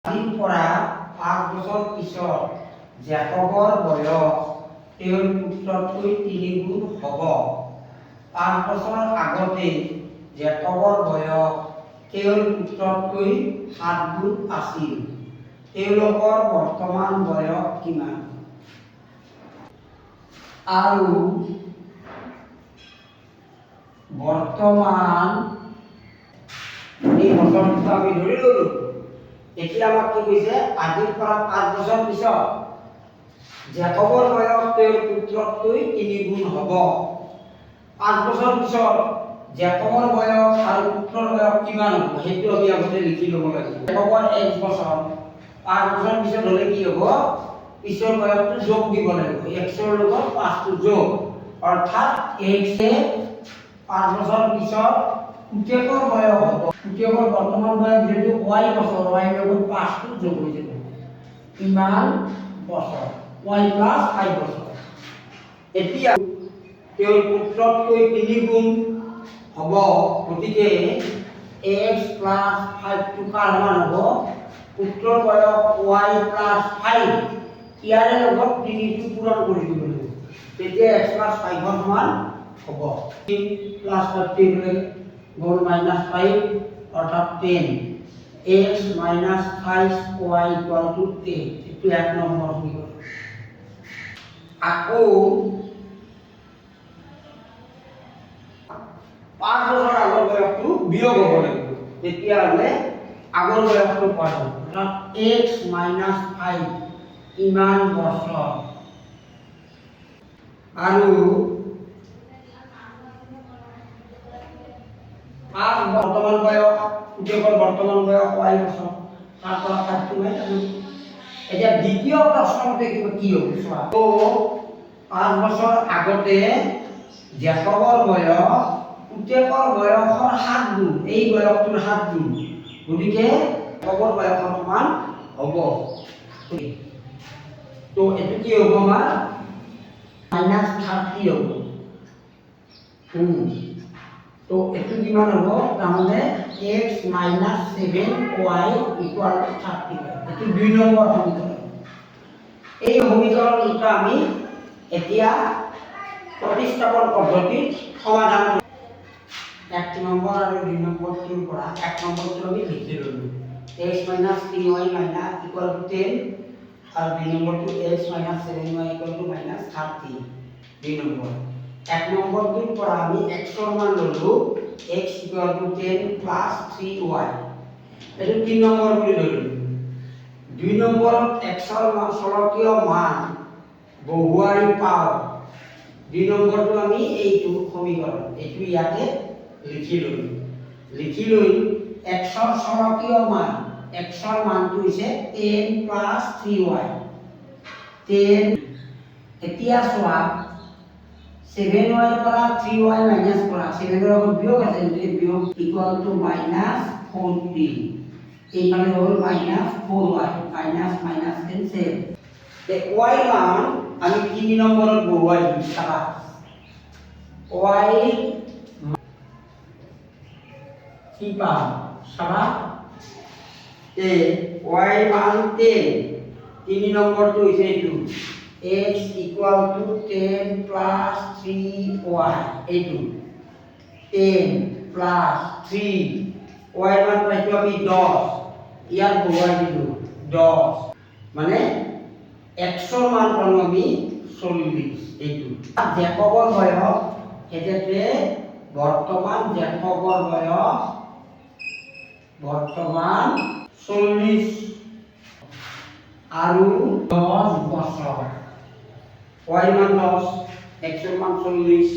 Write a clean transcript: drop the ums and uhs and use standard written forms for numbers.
আজিৰ পৰা 5 বছৰ পিছত জেকবৰ বয়স তেওঁৰ পুত্ৰতকৈ 3 গুণ হ'ব। 5 বছৰ আগতে জেকবৰ বয়স তেওঁৰ পুত্ৰতকৈ 7 গুণ আছিল। তেওঁলোকৰ বৰ্তমান বয়স কিমান? আৰু বৰ্তমান এই বছৰটো আমি ধৰি ললো। এতিয়া আমাক কি কৈছে? আজিৰ পৰা 5 বছৰ পিছত জেকবৰ বয়স তেওঁৰ পুত্ৰতকৈ 3 গুণ হ'ব। 5 বছৰ পিছত জেকবৰ বয়স আৰু পুত্ৰৰ বয়স কিমান হ'ব সেইটো আমি আগতে লিখি ল'ব লাগিব। জেকবৰ 1 বছৰ, 5 বছৰ পিছত হ'লে কি হ'ব? পিছৰ বয়সটো যোগ দিব লাগিব। x ৰ লগত 5টো যোগ, অৰ্থাৎ x এ 5 বছৰ পিছত পুতেকৰ বয়স হ'ব। পুতেকৰ বৰ্তমান বয়স যেহেতু y বছৰ, y ৰ লগত 5টো যোগ হৈ যাব। ইমান বছৰ, y প্লাস 5 বছৰ। এতিয়া তেওঁৰ পুত্ৰতকৈ 3 গুণ হ'ব, গতিকে x প্লাস 5 টো কাৰ সমান হ'ব? পুত্ৰৰ বয়স y প্লাস 5, ইয়াৰে লগত 3 টো পূৰণ কৰি দিব লাগিব। তেতিয়া x প্লাস 5 ৰ সমান হ'ব। 3 প্লাস 5 গ'ল -5, অৰ্থাৎ 10। x minus 5y equal to 10, এইটো 1 নম্বৰ সমীকৰণ। আকৌ 5 বছৰ আগৰ বয়সটো বিয়োগ হ'ব লাগিব, তেতিয়াহ'লে আগৰ বয়সটো পোৱা যাব। অৰ্থাৎ x minus 5 ইমান বছৰ আৰু বৰ্তমান বয়স, পুতেকৰ বৰ্তমান বয়স y বছৰ, তাৰ পৰা 5টো মাৰি দিলোঁ। এতিয়া দ্বিতীয় প্ৰশ্নমতে কি হ'ব চোৱা। তো 5 বছৰ আগতে জেকবৰ বয়স পুতেকৰ বয়সৰ 7 গুণ, এই বয়সটোৰ 7 গুণ, গতিকে জেকবৰ বয়সৰ সমান হ'ব। তো এইটো কি হ'ব আমাৰ? -30 হ'ব। তো এইটো কিমান হ'ব? তাৰমানে x minus 7y equal to 30। এইটো 2 নম্বৰ সমীকৰণ। এই সমীকৰণ দুটা আমি এতিয়া প্ৰতিস্থাপন পদ্ধতিত সমাধান কৰিম। 1 নম্বৰ আৰু 2 নম্বৰটোৰ পৰা 1 নম্বৰটো আমি লিখি ল'লো। x minus 3y minus equal to 10 আৰু 2 নম্বৰটো x minus 7y equal to minus 30। 2 number 1 নম্বৰটোৰ পৰা আমি x ৰ মান ল'লো, x equal to 10 plus 3y, এইটো 3 নম্বৰ বুলি ধৰিলো। 2 নম্বৰত x ৰ মান চলকীয় মান বহুৱাই পাওঁ। 2 নম্বৰটো আমি এইটো সমীকৰণ, এইটো ইয়াতে লিখি ল'লো। লিখি লৈ x ৰ চলকীয় মান, x ৰ মানটো হৈছে 10 plus 3y, 10। এতিয়া চোৱা 7y পৰা 3y মাইনাস কৰা, 7 ৰ লগত বিয়োগ আছে, যদি বিয়োগ ইকুয়াল টু -14, এইফালে হ'ল -4y, minus minus cancel. y মান আমি 3 নম্বৰত বহুৱাই দিম। চাবা y কি পাম? চাবা y মান 10, 3 নম্বৰটো হৈছে এইটো x equal to 10 plus 3y, এইটো 10 plus 3, y মান পাইছো আমি 10, ইয়াত বহুৱাই দিলো 10, মানে x ৰ মান পালো আমি 40। এইটো জেকবৰ বয়স, এতেতে বৰ্তমান জেকবৰ বয়স বৰ্তমান 40 আৰু 10 বছৰ। y মান 10, x ৰ মান 40,